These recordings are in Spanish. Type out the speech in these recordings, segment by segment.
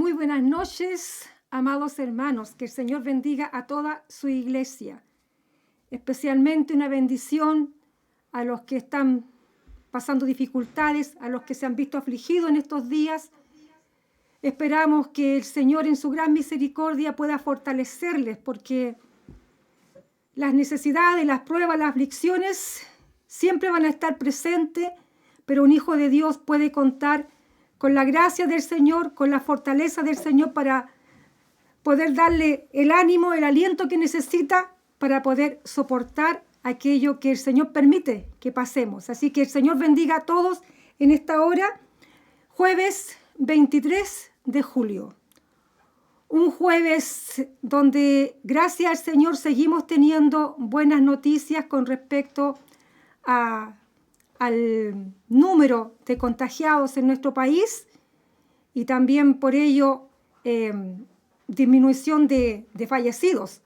Muy buenas noches, amados hermanos. Que el Señor bendiga a toda su iglesia. Especialmente una bendición a los que están pasando dificultades, a los que se han visto afligidos en estos días. Esperamos que el Señor en su gran misericordia pueda fortalecerles, porque las necesidades, las pruebas, las aflicciones siempre van a estar presentes, pero un hijo de Dios puede contar con la gracia del Señor, con la fortaleza del Señor para poder darle el ánimo, el aliento que necesita para poder soportar aquello que el Señor permite que pasemos. Así que el Señor bendiga a todos en esta hora, jueves 23 de julio. Un jueves donde, gracias al Señor, seguimos teniendo buenas noticias con respecto al número de contagiados en nuestro país y también por ello disminución de fallecidos.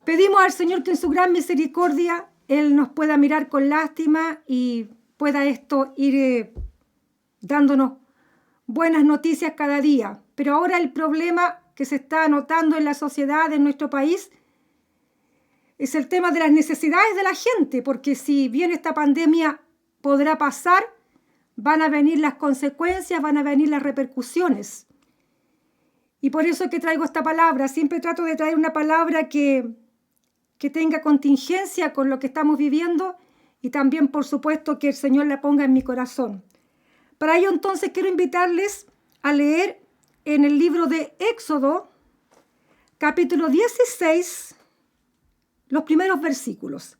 Pedimos al Señor que en su gran misericordia Él nos pueda mirar con lástima y pueda esto ir dándonos buenas noticias cada día. Pero ahora el problema que se está notando en la sociedad, en nuestro país, es el tema de las necesidades de la gente, porque si bien esta pandemia podrá pasar, van a venir las consecuencias, van a venir las repercusiones. Y por eso es que traigo esta palabra. Siempre trato de traer una palabra que tenga contingencia con lo que estamos viviendo y también, por supuesto, que el Señor la ponga en mi corazón. Para ello, entonces, quiero invitarles a leer en el libro de Éxodo, capítulo 16, los primeros versículos,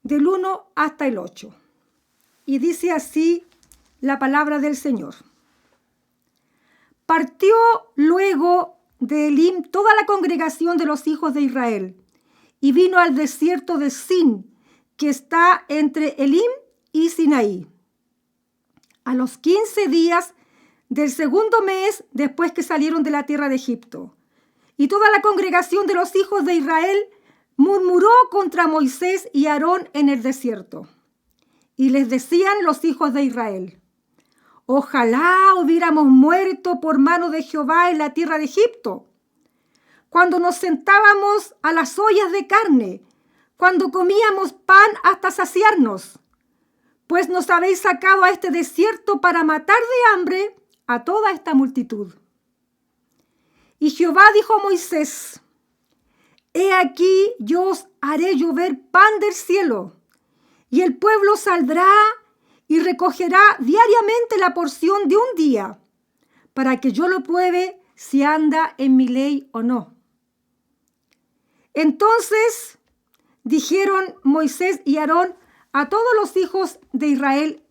del 1 hasta el 8. Y dice así la palabra del Señor. Partió luego de Elim toda la congregación de los hijos de Israel y vino al desierto de Sin, que está entre Elim y Sinaí. A los 15 días del segundo mes después que salieron de la tierra de Egipto. Y toda la congregación de los hijos de Israel murmuró contra Moisés y Aarón en el desierto. Y les decían los hijos de Israel: ojalá hubiéramos muerto por mano de Jehová en la tierra de Egipto, cuando nos sentábamos a las ollas de carne, cuando comíamos pan hasta saciarnos. Pues nos habéis sacado a este desierto para matar de hambre a toda esta multitud. Y Jehová dijo a Moisés: he aquí yo os haré llover pan del cielo, y el pueblo saldrá y recogerá diariamente la porción de un día, para que yo lo pruebe si anda en mi ley o no. Entonces dijeron Moisés y Aarón a todos los hijos de Israel: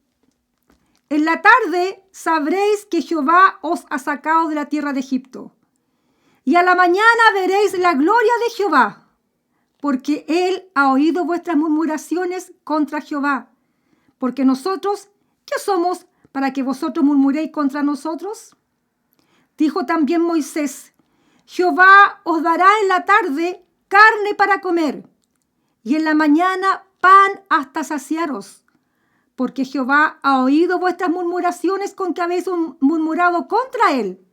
en la tarde sabréis que Jehová os ha sacado de la tierra de Egipto, y a la mañana veréis la gloria de Jehová, porque él ha oído vuestras murmuraciones contra Jehová. Porque nosotros, ¿qué somos para que vosotros murmuréis contra nosotros? Dijo también Moisés: Jehová os dará en la tarde carne para comer, y en la mañana pan hasta saciaros, porque Jehová ha oído vuestras murmuraciones con que habéis murmurado contra él.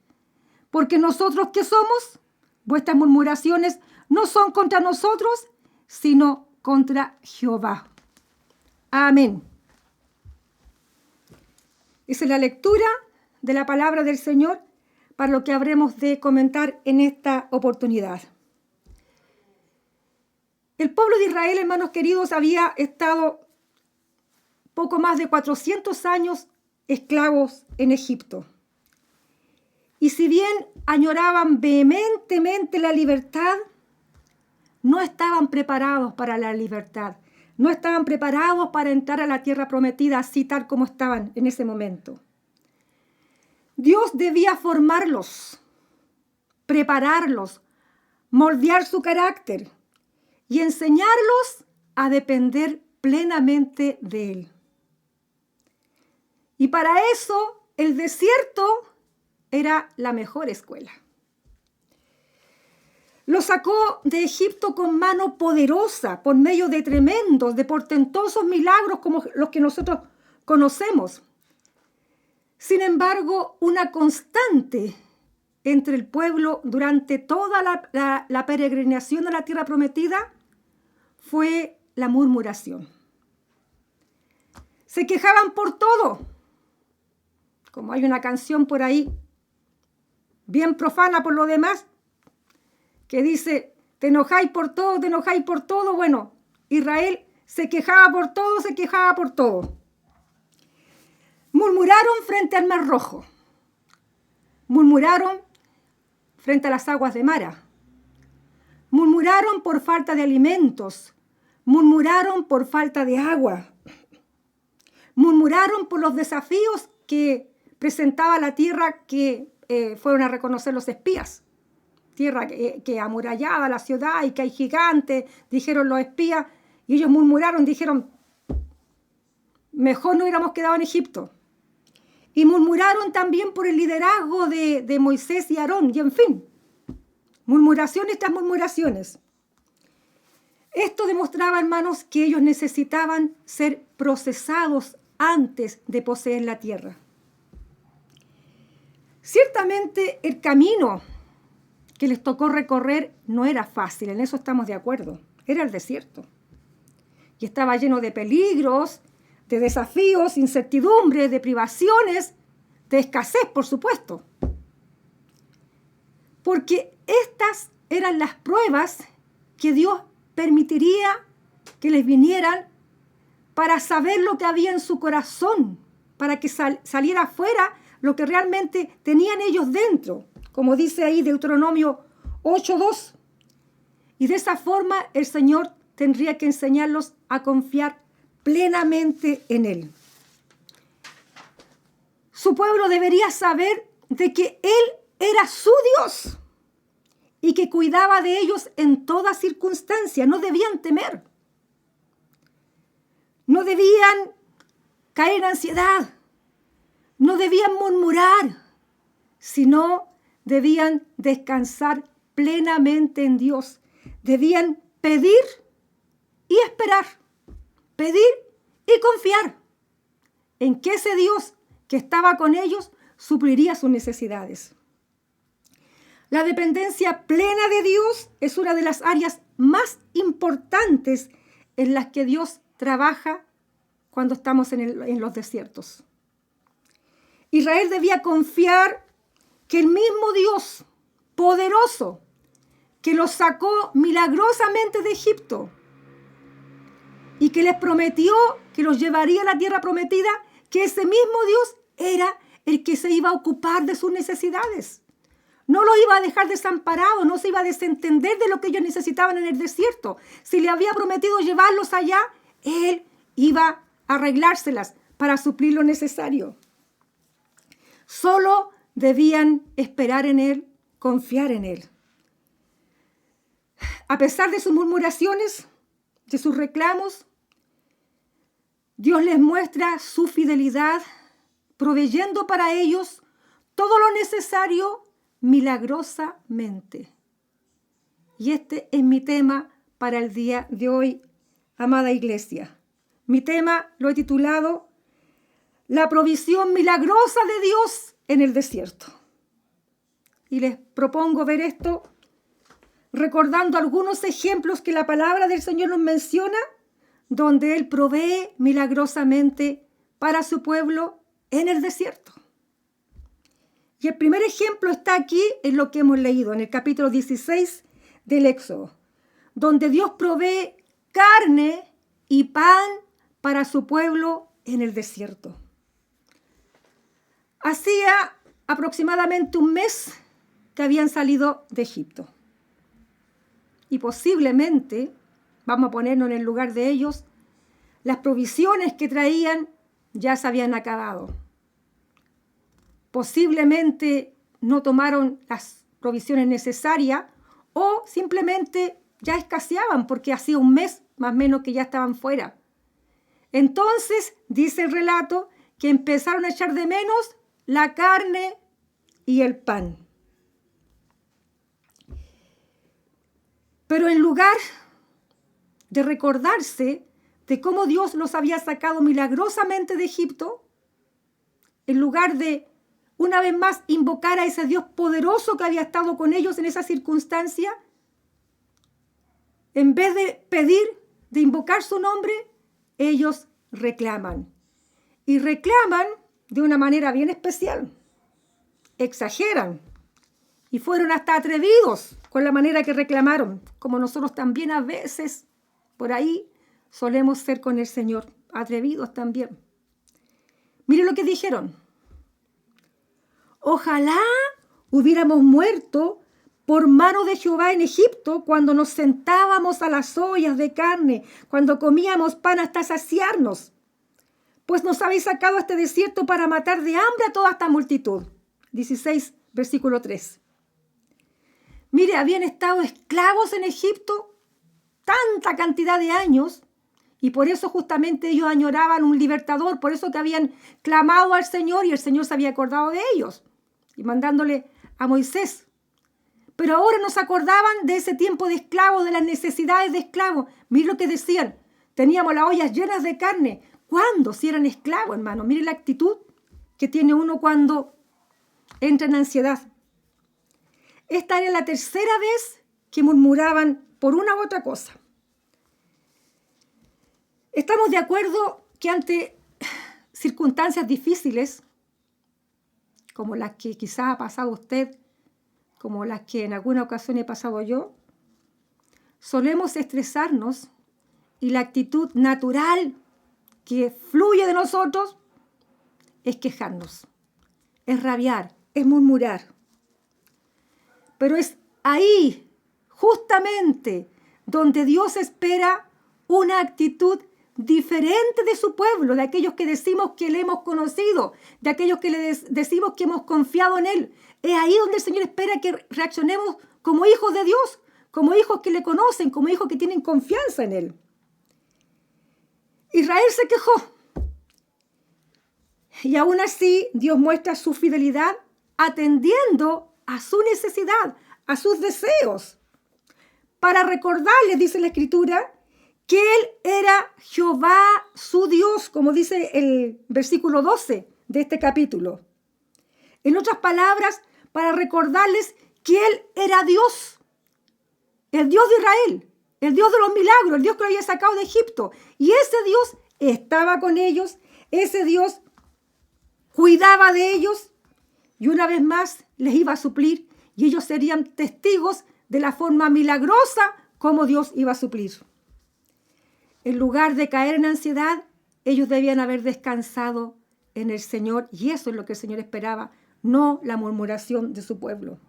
Porque nosotros, ¿qué somos? Vuestras murmuraciones no son contra nosotros, sino contra Jehová. Amén. Esa es la lectura de la palabra del Señor para lo que habremos de comentar en esta oportunidad. El pueblo de Israel, hermanos queridos, había estado poco más de 400 años esclavos en Egipto. Y si bien añoraban vehementemente la libertad, no estaban preparados para la libertad. No estaban preparados para entrar a la tierra prometida así tal como estaban en ese momento. Dios debía formarlos, prepararlos, moldear su carácter y enseñarlos a depender plenamente de Él. Y para eso el desierto era la mejor escuela. Lo sacó de Egipto con mano poderosa, por medio de tremendos, de portentosos milagros como los que nosotros conocemos. Sin embargo, una constante entre el pueblo durante toda la peregrinación a la tierra prometida fue la murmuración. Se quejaban por todo. Como hay una canción por ahí, bien profana por lo demás, que dice, te enojáis por todo, te enojáis por todo. Bueno, Israel se quejaba por todo, se quejaba por todo. Murmuraron frente al Mar Rojo. Murmuraron frente a las aguas de Mara. Murmuraron por falta de alimentos. Murmuraron por falta de agua. Murmuraron por los desafíos que presentaba la tierra que fueron a reconocer los espías. Tierra que amurallaba la ciudad y que hay gigantes, dijeron los espías, y ellos murmuraron, dijeron, mejor no hubiéramos quedado en Egipto. Y murmuraron también por el liderazgo de Moisés y Aarón, y en fin, murmuraciones tras murmuraciones. Esto demostraba, hermanos, que ellos necesitaban ser procesados antes de poseer la tierra. Ciertamente el camino que les tocó recorrer no era fácil, en eso estamos de acuerdo. Era el desierto. Y estaba lleno de peligros, de desafíos, incertidumbres, de privaciones, de escasez, por supuesto. Porque estas eran las pruebas que Dios permitiría que les vinieran para saber lo que había en su corazón, para que saliera afuera lo que realmente tenían ellos dentro, como dice ahí Deuteronomio 8:2. Y de esa forma el Señor tendría que enseñarlos a confiar plenamente en Él. Su pueblo debería saber de que Él era su Dios y que cuidaba de ellos en toda circunstancia. No debían temer. No debían caer en ansiedad. No debían murmurar, sino debían descansar plenamente en Dios. Debían pedir y esperar. Pedir y confiar en que ese Dios que estaba con ellos supliría sus necesidades. La dependencia plena de Dios es una de las áreas más importantes en las que Dios trabaja cuando estamos en los desiertos. Israel debía confiar que el mismo Dios poderoso que los sacó milagrosamente de Egipto y que les prometió que los llevaría a la tierra prometida, que ese mismo Dios era el que se iba a ocupar de sus necesidades. No lo iba a dejar desamparado, no se iba a desentender de lo que ellos necesitaban en el desierto. Si le había prometido llevarlos allá, Él iba a arreglárselas para suplir lo necesario. Solo debían esperar en Él, confiar en Él. A pesar de sus murmuraciones, de sus reclamos, Dios les muestra su fidelidad, proveyendo para ellos todo lo necesario milagrosamente. Y este es mi tema para el día de hoy, amada iglesia. Mi tema lo he titulado La provisión milagrosa de Dios en el desierto. Y les propongo ver esto recordando algunos ejemplos que la palabra del Señor nos menciona, donde Él provee milagrosamente para su pueblo en el desierto. Y el primer ejemplo está aquí en lo que hemos leído, en el capítulo 16 del Éxodo, donde Dios provee carne y pan para su pueblo en el desierto. Hacía aproximadamente un mes que habían salido de Egipto. Y posiblemente, vamos a ponernos en el lugar de ellos, las provisiones que traían ya se habían acabado. Posiblemente no tomaron las provisiones necesarias o simplemente ya escaseaban porque hacía un mes más o menos que ya estaban fuera. Entonces, dice el relato, que empezaron a echar de menos la carne y el pan. Pero en lugar de recordarse de cómo Dios los había sacado milagrosamente de Egipto, en lugar de una vez más invocar a ese Dios poderoso que había estado con ellos en esa circunstancia. En vez de pedir, de invocar su nombre, ellos reclaman. Y reclaman de una manera bien especial. Exageran. Y fueron hasta atrevidos con la manera que reclamaron, como nosotros también a veces por ahí solemos ser con el Señor, atrevidos también. Miren lo que dijeron. Ojalá hubiéramos muerto por mano de Jehová en Egipto cuando nos sentábamos a las ollas de carne, cuando comíamos pan hasta saciarnos. Pues nos habéis sacado a este desierto para matar de hambre a toda esta multitud. 16, versículo 3. Mire, habían estado esclavos en Egipto tanta cantidad de años y por eso justamente ellos añoraban un libertador, por eso que habían clamado al Señor y el Señor se había acordado de ellos y mandándole a Moisés. Pero ahora nos acordaban de ese tiempo de esclavos, de las necesidades de esclavos. Miren lo que decían, teníamos las ollas llenas de carne. ¿Cuándo? Si eran esclavos, hermano. Miren la actitud que tiene uno cuando entra en ansiedad. Esta era la tercera vez que murmuraban por una u otra cosa. Estamos de acuerdo que ante circunstancias difíciles, como las que quizás ha pasado usted, como las que en alguna ocasión he pasado yo, solemos estresarnos y la actitud natural que fluye de nosotros es quejarnos, es rabiar, es murmurar. Pero es ahí, justamente, donde Dios espera una actitud diferente de su pueblo, de aquellos que decimos que le hemos conocido, de aquellos que le decimos que hemos confiado en Él. Es ahí donde el Señor espera que reaccionemos como hijos de Dios, como hijos que le conocen, como hijos que tienen confianza en Él. Israel se quejó. Y aún así, Dios muestra su fidelidad atendiendo a su necesidad, a sus deseos, para recordarles, dice la Escritura, que Él era Jehová su Dios, como dice el versículo 12 de este capítulo. En otras palabras, para recordarles que Él era Dios, el Dios de Israel, el Dios de los milagros, el Dios que lo había sacado de Egipto. Y ese Dios estaba con ellos, ese Dios cuidaba de ellos y una vez más les iba a suplir y ellos serían testigos de la forma milagrosa como Dios iba a suplir. En lugar de caer en ansiedad, ellos debían haber descansado en el Señor y eso es lo que el Señor esperaba, no la murmuración de su pueblo.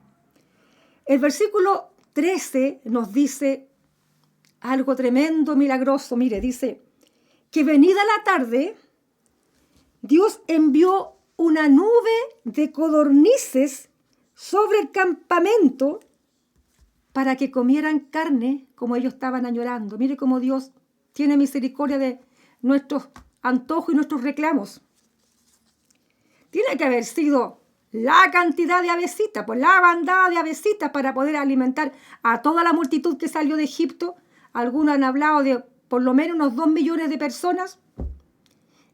El versículo 13 nos dice algo tremendo, milagroso. Mire, dice que venida la tarde, Dios envió una nube de codornices sobre el campamento para que comieran carne como ellos estaban añorando. Mire cómo Dios tiene misericordia de nuestros antojos y nuestros reclamos. Tiene que haber sido la cantidad de avecitas, pues la bandada de avecitas para poder alimentar a toda la multitud que salió de Egipto. Algunos han hablado de por lo menos unos 2 millones de personas.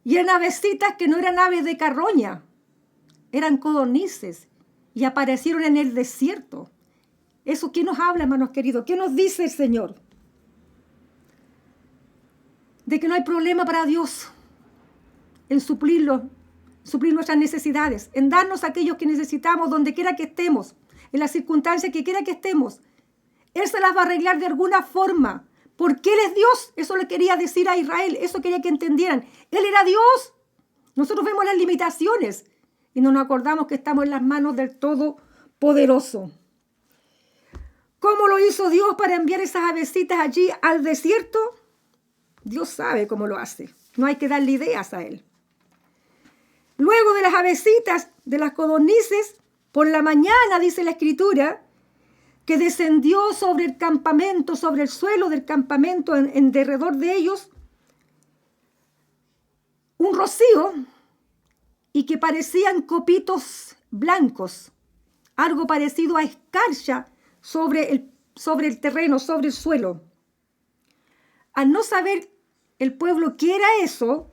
Y eran avecitas que no eran aves de carroña, eran codornices y aparecieron en el desierto. ¿Eso qué nos habla, hermanos queridos? ¿Qué nos dice el Señor? De que no hay problema para Dios en suplir nuestras necesidades, en darnos aquellos que necesitamos donde quiera que estemos, en las circunstancias que quiera que estemos. Él se las va a arreglar de alguna forma, porque Él es Dios. Eso le quería decir a Israel, eso quería que entendieran. Él era Dios. Nosotros vemos las limitaciones y no nos acordamos que estamos en las manos del Todopoderoso. ¿Cómo lo hizo Dios para enviar esas avecitas allí al desierto? Dios sabe cómo lo hace. No hay que darle ideas a Él. Luego de las avecitas, de las codornices, por la mañana, dice la Escritura, que descendió sobre el campamento, sobre el suelo del campamento, en derredor de ellos, un rocío y que parecían copitos blancos, algo parecido a escarcha sobre el terreno, sobre el suelo. Al no saber el pueblo qué era eso,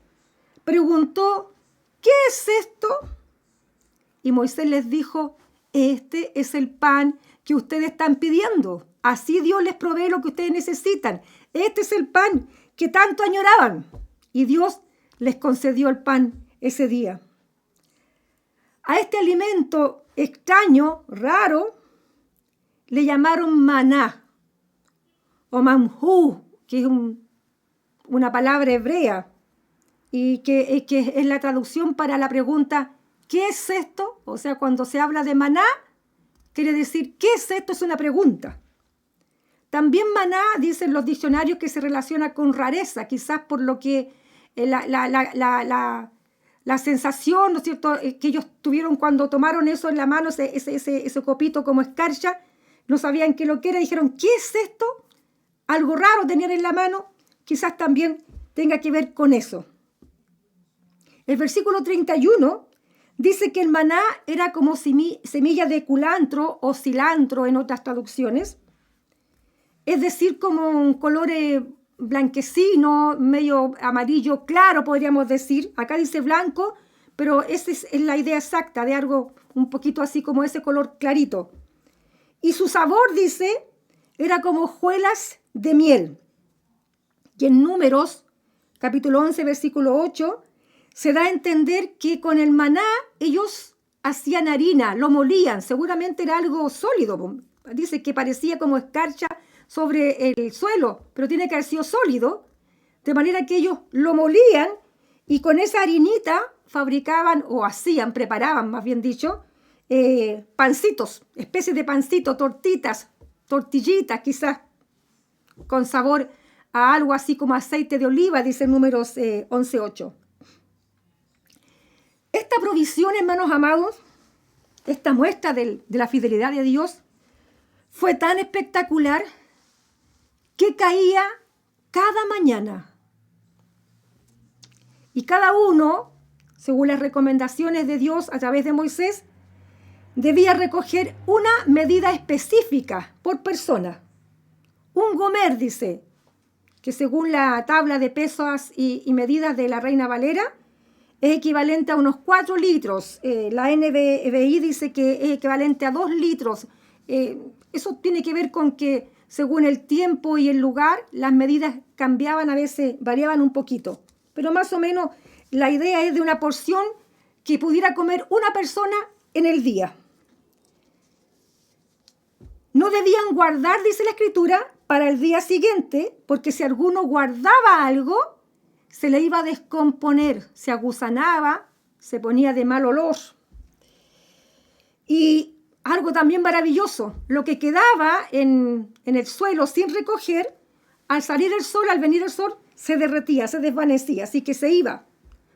preguntó, ¿qué es esto? Y Moisés les dijo, este es el pan que ustedes están pidiendo. Así Dios les provee lo que ustedes necesitan. Este es el pan que tanto añoraban. Y Dios les concedió el pan ese día. A este alimento extraño, raro, le llamaron maná o manjú, que es una palabra hebrea y que es la traducción para la pregunta ¿qué es esto? O sea, cuando se habla de maná, quiere decir ¿qué es esto? Es una pregunta. También maná, dicen los diccionarios, que se relaciona con rareza, quizás por lo que la sensación, ¿no es cierto?, que ellos tuvieron cuando tomaron eso en la mano, ese copito como escarcha, no sabían qué lo que era, dijeron, ¿qué es esto? Algo raro tenían en la mano, quizás también tenga que ver con eso. El versículo 31 dice que el maná era como semilla de culantro o cilantro en otras traducciones, es decir, como un color blanquecino, medio amarillo claro, podríamos decir. Acá dice blanco, pero esa es la idea exacta de algo un poquito así como ese color clarito. Y su sabor, dice, era como hojuelas de miel. Y en Números, capítulo 11, versículo 8, se da a entender que con el maná ellos hacían harina, lo molían, seguramente era algo sólido. Dice que parecía como escarcha sobre el suelo, pero tiene que haber sido sólido, de manera que ellos lo molían y con esa harinita fabricaban o hacían, preparaban más bien dicho, pancitos, especies de pancitos, tortitas, tortillitas quizás, con sabor a algo así como aceite de oliva, dice Números 11:8. Esta provisión, hermanos amados, esta muestra de la fidelidad de Dios, fue tan espectacular que caía cada mañana. Y cada uno, según las recomendaciones de Dios a través de Moisés, debía recoger una medida específica por persona. Un gomer, dice, que según la tabla de pesos y medidas de la Reina Valera, es equivalente a unos 4 litros. La NBI dice que es equivalente a 2 litros. Eso tiene que ver con que según el tiempo y el lugar, las medidas cambiaban, a veces variaban un poquito. Pero más o menos la idea es de una porción que pudiera comer una persona en el día. No debían guardar, dice la Escritura, para el día siguiente, porque si alguno guardaba algo, se le iba a descomponer, se agusanaba, se ponía de mal olor. Y algo también maravilloso, lo que quedaba en el suelo sin recoger, al salir el sol, al venir el sol, se derretía, se desvanecía, así que se iba.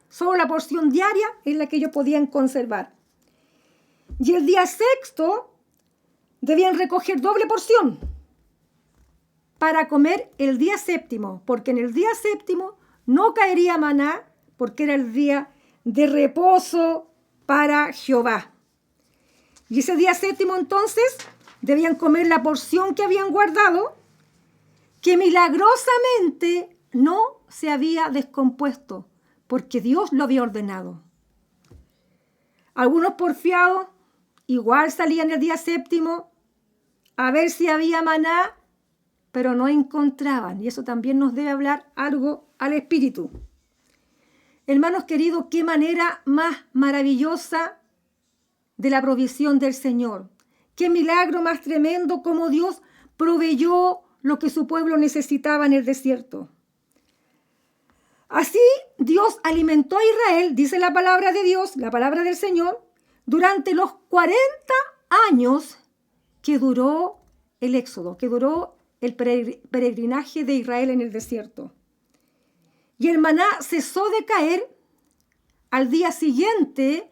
Solo la porción diaria es la que ellos podían conservar. Y el día sexto debían recoger doble porción para comer el día séptimo, porque en el día séptimo no caería maná, porque era el día de reposo para Jehová. Y ese día séptimo entonces debían comer la porción que habían guardado, que milagrosamente no se había descompuesto, porque Dios lo había ordenado. Algunos porfiados igual salían el día séptimo a ver si había maná, pero no encontraban. Y eso también nos debe hablar algo al espíritu. Hermanos queridos, qué manera más maravillosa de la provisión del Señor. Qué milagro más tremendo como Dios proveyó lo que su pueblo necesitaba en el desierto. Así Dios alimentó a Israel, dice la palabra de Dios, la palabra del Señor, durante los 40 años que duró el éxodo, que duró el peregrinaje de Israel en el desierto. Y el maná cesó de caer al día siguiente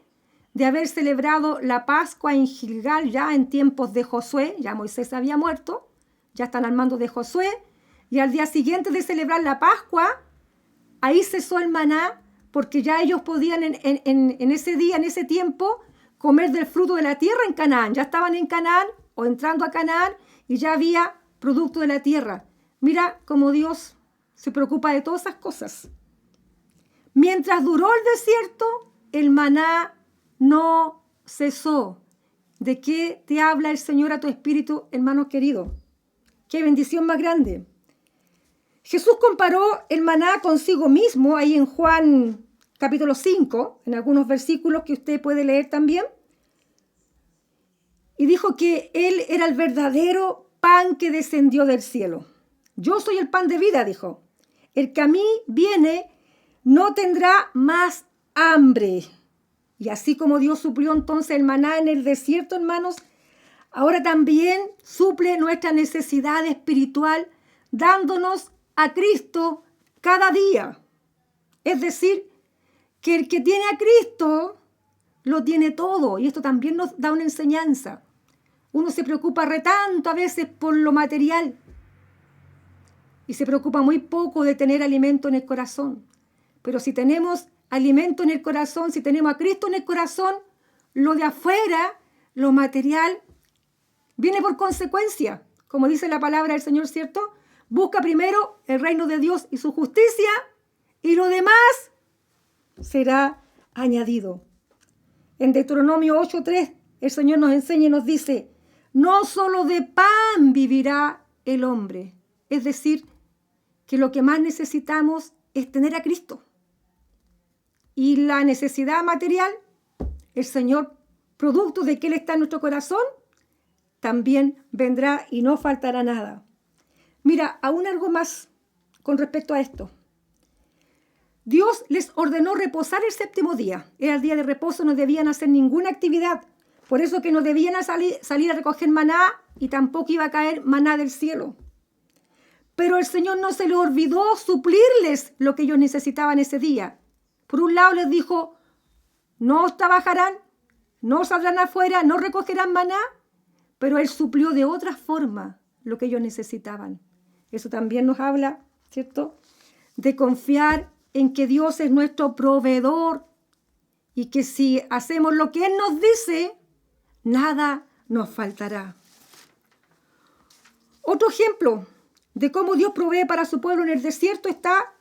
de haber celebrado la Pascua en Gilgal, ya en tiempos de Josué. Ya Moisés había muerto, ya están al mando de Josué, y al día siguiente de celebrar la Pascua, ahí cesó el maná, porque ya ellos podían en ese día, en ese tiempo, comer del fruto de la tierra en Canaán. Ya estaban en Canaán o entrando a Canaán y ya había producto de la tierra. Mira cómo Dios se preocupa de todas esas cosas. Mientras duró el desierto, el maná no cesó. ¿De qué te habla el Señor a tu espíritu, hermano querido? ¡Qué bendición más grande! Jesús comparó el maná consigo mismo, ahí en Juan capítulo 5, en algunos versículos que usted puede leer también. Y dijo que Él era el verdadero pan que descendió del cielo. Yo soy el pan de vida, dijo. El que a mí viene no tendrá más hambre. Y así como Dios suplió entonces el maná en el desierto, hermanos, ahora también suple nuestra necesidad espiritual dándonos a Cristo cada día. Es decir, que el que tiene a Cristo lo tiene todo. Y esto también nos da una enseñanza. Uno se preocupa tanto a veces por lo material y se preocupa muy poco de tener alimento en el corazón. Pero si tenemos alimento en el corazón, si tenemos a Cristo en el corazón, lo de afuera, lo material, viene por consecuencia. Como dice la palabra del Señor, ¿cierto? Busca primero el reino de Dios y su justicia, y lo demás será añadido. En Deuteronomio 8:3, el Señor nos enseña y nos dice, no solo de pan vivirá el hombre. Es decir, que lo que más necesitamos es tener a Cristo. Y la necesidad material, el Señor, producto de que Él está en nuestro corazón, también vendrá y no faltará nada. Mira, aún algo más con respecto a esto. Dios les ordenó reposar el séptimo día. Era el día de reposo, no debían hacer ninguna actividad. Por eso que no debían salir a recoger maná y tampoco iba a caer maná del cielo. Pero el Señor no se le olvidó suplirles lo que ellos necesitaban ese día. Por un lado les dijo, no trabajarán, no saldrán afuera, no recogerán maná, pero Él suplió de otra forma lo que ellos necesitaban. Eso también nos habla, ¿cierto?, de confiar en que Dios es nuestro proveedor y que si hacemos lo que Él nos dice, nada nos faltará. Otro ejemplo de cómo Dios provee para su pueblo en el desierto está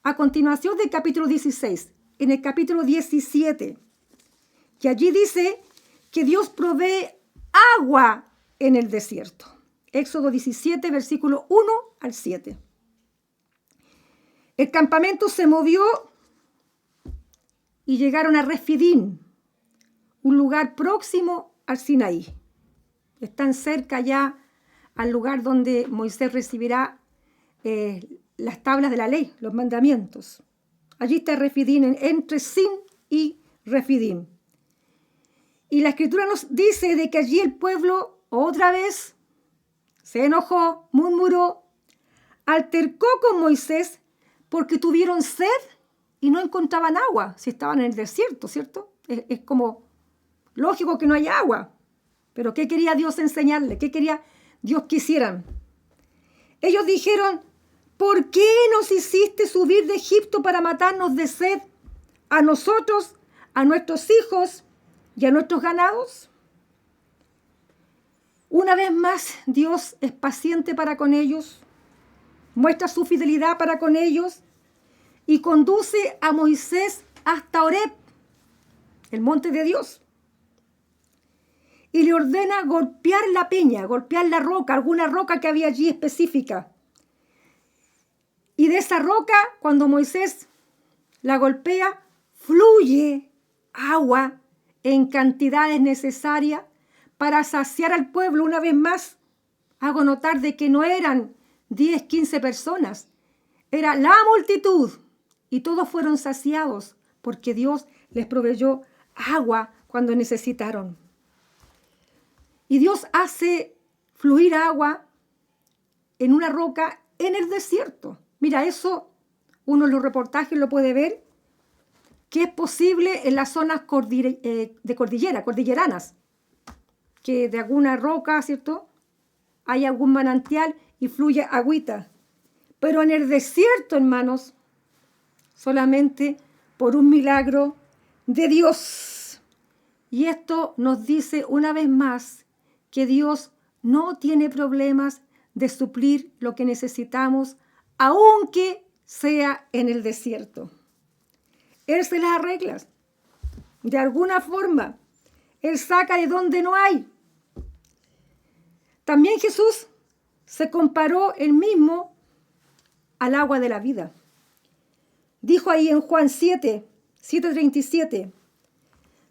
a continuación del capítulo 16, en el capítulo 17, que allí dice que Dios provee agua en el desierto. Éxodo 17, versículo 1 al 7. El campamento se movió y llegaron a Refidim, un lugar próximo al Sinaí. Están cerca ya al lugar donde Moisés recibirá las tablas de la ley, los mandamientos. Allí está Refidim, entre Sin y Refidim. Y la Escritura nos dice de que allí el pueblo otra vez se enojó, murmuró, altercó con Moisés porque tuvieron sed y no encontraban agua, si estaban en el desierto, ¿cierto? Es como lógico que no haya agua. Pero ¿qué quería Dios enseñarle? ¿Qué quería Dios que hicieran? Ellos dijeron, ¿por qué nos hiciste subir de Egipto para matarnos de sed a nosotros, a nuestros hijos y a nuestros ganados? Una vez más, Dios es paciente para con ellos, muestra su fidelidad para con ellos y conduce a Moisés hasta Horeb, el monte de Dios. Y le ordena golpear la peña, golpear la roca, alguna roca que había allí específica. Y de esa roca, cuando Moisés la golpea, fluye agua en cantidades necesarias para saciar al pueblo. Una vez más, hago notar de que no eran 10, 15 personas, era la multitud. Y todos fueron saciados porque Dios les proveyó agua cuando necesitaron. Y Dios hace fluir agua en una roca en el desierto. Mira, eso uno en los reportajes lo puede ver, que es posible en las zonas de cordilleranas, que de alguna roca, ¿cierto?, hay algún manantial y fluye agüita. Pero en el desierto, hermanos, solamente por un milagro de Dios. Y esto nos dice una vez más que Dios no tiene problemas de suplir lo que necesitamos, aunque sea en el desierto. Él se las arregla. De alguna forma, Él saca de donde no hay. También Jesús se comparó él mismo al agua de la vida. Dijo ahí en Juan 7:37,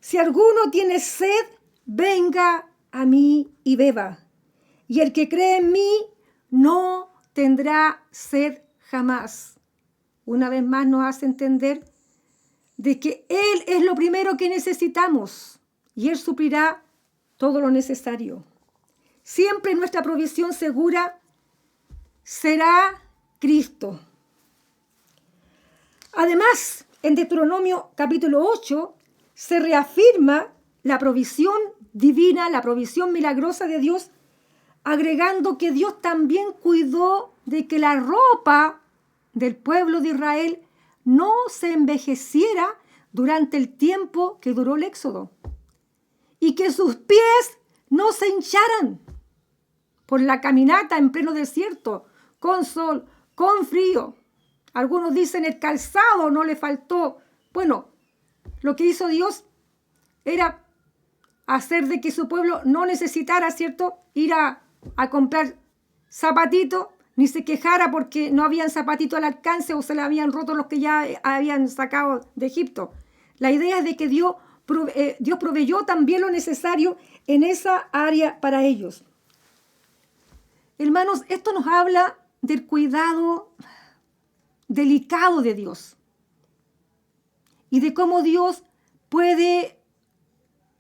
si alguno tiene sed, venga a mí y beba. Y el que cree en mí no tendrá sed jamás. Una vez más nos hace entender de que Él es lo primero que necesitamos y Él suplirá todo lo necesario. Siempre nuestra provisión segura será Cristo. Además, en Deuteronomio capítulo 8 se reafirma la provisión divina, la provisión milagrosa de Dios, agregando que Dios también cuidó de que la ropa del pueblo de Israel no se envejeciera durante el tiempo que duró el éxodo y que sus pies no se hincharan por la caminata en pleno desierto, con sol, con frío. Algunos dicen el calzado no le faltó. Bueno, lo que hizo Dios era hacer de que su pueblo no necesitara, ¿cierto?, ir a comprar zapatitos, ni se quejara porque no habían zapatitos al alcance o se le habían roto los que ya habían sacado de Egipto. La idea es de que Dios proveyó también lo necesario en esa área para ellos. Hermanos, esto nos habla del cuidado delicado de Dios y de cómo Dios puede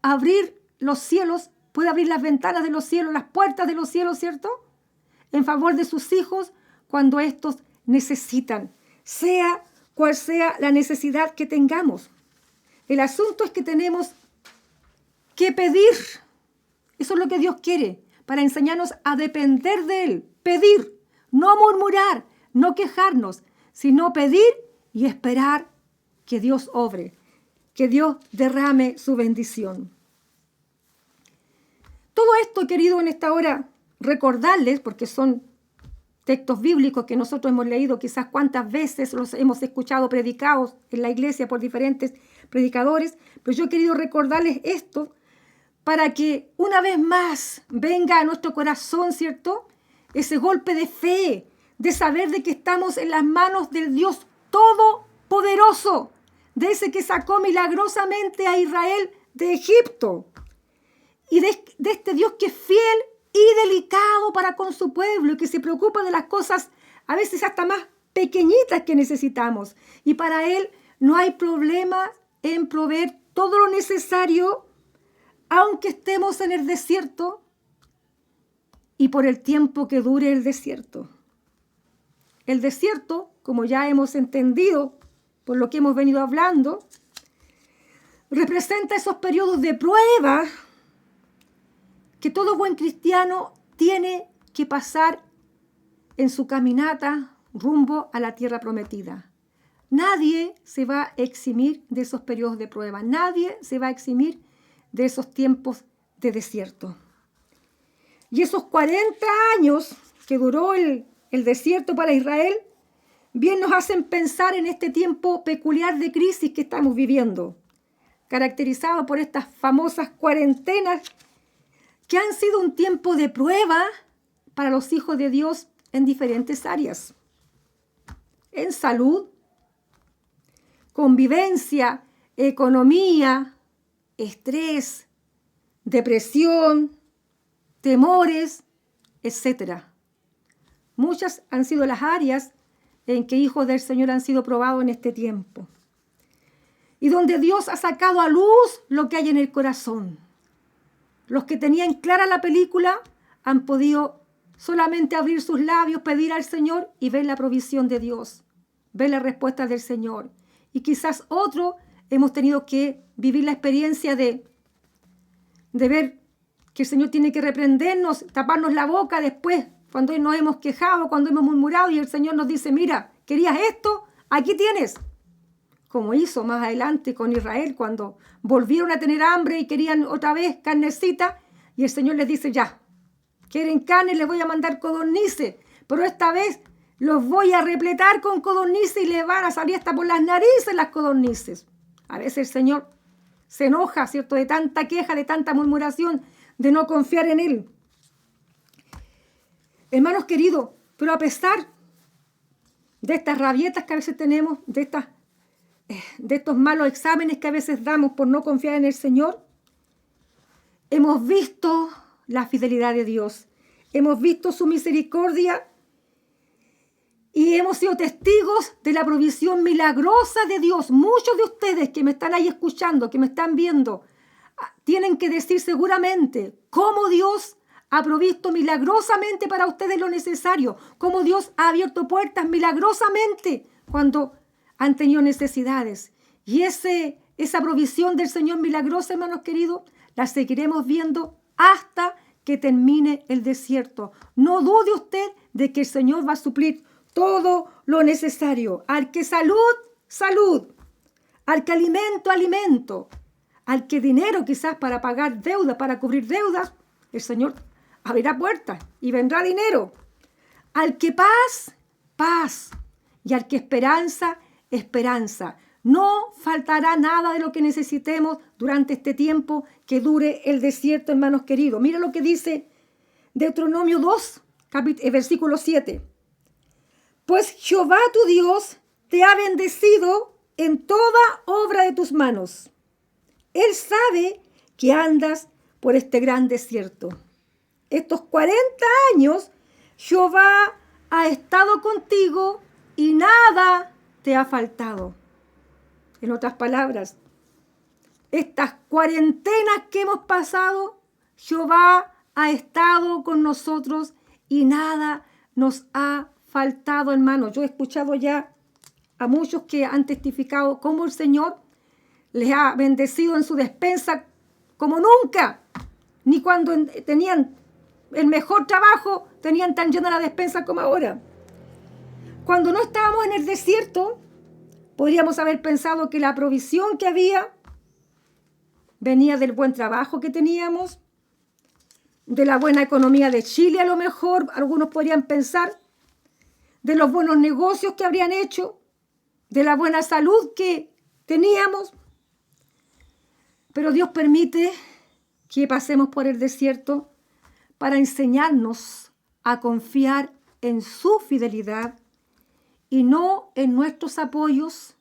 abrir los cielos, puede abrir las ventanas de los cielos, las puertas de los cielos, ¿cierto?, en favor de sus hijos cuando estos necesitan, sea cual sea la necesidad que tengamos. El asunto es que tenemos que pedir. Eso es lo que Dios quiere, para enseñarnos a depender de Él. Pedir, no murmurar, no quejarnos, sino pedir y esperar que Dios obre, que Dios derrame su bendición. Todo esto, querido, en esta hora, recordarles, porque son textos bíblicos que nosotros hemos leído quizás cuántas veces, los hemos escuchado predicados en la iglesia por diferentes predicadores, pero yo he querido recordarles esto para que una vez más venga a nuestro corazón, ¿cierto?, ese golpe de fe, de saber de que estamos en las manos del Dios Todopoderoso, de ese que sacó milagrosamente a Israel de Egipto, y de este Dios que es fiel y delicado para con su pueblo y que se preocupa de las cosas a veces hasta más pequeñitas que necesitamos. Y para Él no hay problema en proveer todo lo necesario, aunque estemos en el desierto y por el tiempo que dure el desierto. El desierto, como ya hemos entendido por lo que hemos venido hablando, representa esos periodos de prueba que todo buen cristiano tiene que pasar en su caminata rumbo a la tierra prometida. Nadie se va a eximir de esos periodos de prueba. Nadie se va a eximir de esos tiempos de desierto. Y esos 40 años que duró el desierto para Israel, bien nos hacen pensar en este tiempo peculiar de crisis que estamos viviendo, caracterizado por estas famosas cuarentenas que han sido un tiempo de prueba para los hijos de Dios en diferentes áreas. En salud, convivencia, economía, estrés, depresión, temores, etc. Muchas han sido las áreas en que hijos del Señor han sido probados en este tiempo. Y donde Dios ha sacado a luz lo que hay en el corazón. Los que tenían clara la película han podido solamente abrir sus labios, pedir al Señor y ver la provisión de Dios, ver la respuesta del Señor. Y quizás otros hemos tenido que vivir la experiencia de ver que el Señor tiene que reprendernos, taparnos la boca después, cuando nos hemos quejado, cuando hemos murmurado y el Señor nos dice, mira, ¿querías esto? Aquí tienes. Como hizo más adelante con Israel cuando volvieron a tener hambre y querían otra vez carnecita y el Señor les dice, ya, quieren carne, les voy a mandar codornices, pero esta vez los voy a repletar con codornices y les van a salir hasta por las narices las codornices. A veces el Señor se enoja, ¿cierto?, de tanta queja, de tanta murmuración, de no confiar en Él. Hermanos queridos, pero a pesar de estas rabietas que a veces tenemos, de estos malos exámenes que a veces damos por no confiar en el Señor, hemos visto la fidelidad de Dios, hemos visto su misericordia y hemos sido testigos de la provisión milagrosa de Dios. Muchos de ustedes que me están ahí escuchando, que me están viendo, tienen que decir seguramente cómo Dios ha provisto milagrosamente para ustedes lo necesario, cómo Dios ha abierto puertas milagrosamente cuando han tenido necesidades. Y esa provisión del Señor milagrosa, hermanos queridos, la seguiremos viendo hasta que termine el desierto. No dude usted de que el Señor va a suplir todo lo necesario. Al que salud, salud. Al que alimento, alimento. Al que dinero quizás para pagar deudas, para cubrir deudas, el Señor abrirá puertas y vendrá dinero. Al que paz, paz. Y al que esperanza, esperanza. No faltará nada de lo que necesitemos durante este tiempo que dure el desierto, hermanos queridos. Mira lo que dice Deuteronomio 2, versículo 7. Pues Jehová tu Dios te ha bendecido en toda obra de tus manos. Él sabe que andas por este gran desierto. Estos 40 años Jehová ha estado contigo y nada te ha faltado. En otras palabras, estas cuarentenas que hemos pasado, Jehová ha estado con nosotros y nada nos ha faltado, hermanos. Yo he escuchado ya a muchos que han testificado cómo el Señor les ha bendecido en su despensa como nunca. Ni cuando tenían el mejor trabajo, tenían tan llena la despensa como ahora. Cuando no estábamos en el desierto, podríamos haber pensado que la provisión que había venía del buen trabajo que teníamos, de la buena economía de Chile a lo mejor, algunos podrían pensar, de los buenos negocios que habrían hecho, de la buena salud que teníamos. Pero Dios permite que pasemos por el desierto para enseñarnos a confiar en su fidelidad y no en nuestros apoyos,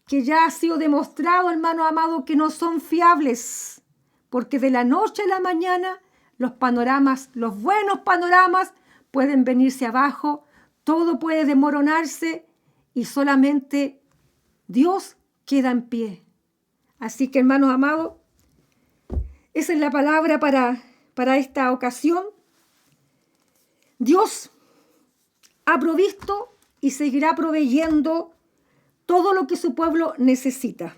que ya ha sido demostrado, hermano amado, que no son fiables, porque de la noche a la mañana los panoramas, los buenos panoramas, pueden venirse abajo, todo puede desmoronarse y solamente Dios queda en pie. Así que, hermanos amados, esa es la palabra para esta ocasión. Dios ha provisto y seguirá proveyendo todo lo que su pueblo necesita.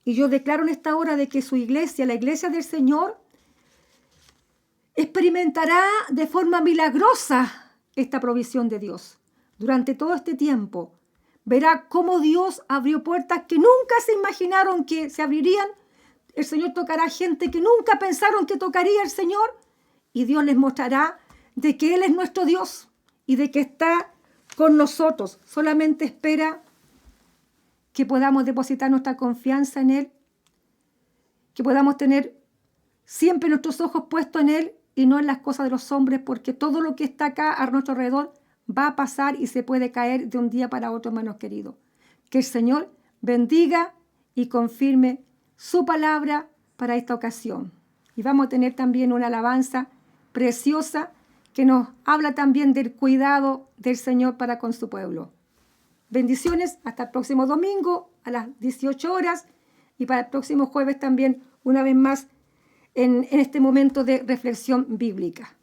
Y yo declaro en esta hora de que su iglesia, la iglesia del Señor, experimentará de forma milagrosa esta provisión de Dios. Durante todo este tiempo, verá cómo Dios abrió puertas que nunca se imaginaron que se abrirían. El Señor tocará gente que nunca pensaron que tocaría el Señor. Y Dios les mostrará de que Él es nuestro Dios y de que está con nosotros. Solamente espera que podamos depositar nuestra confianza en Él, que podamos tener siempre nuestros ojos puestos en Él y no en las cosas de los hombres, porque todo lo que está acá a nuestro alrededor va a pasar y se puede caer de un día para otro, hermanos queridos. Que el Señor bendiga y confirme su palabra para esta ocasión. Y vamos a tener también una alabanza preciosa que nos habla también del cuidado del Señor para con su pueblo. Bendiciones, hasta el próximo domingo a las 18 horas y para el próximo jueves también, una vez más, en este momento de reflexión bíblica.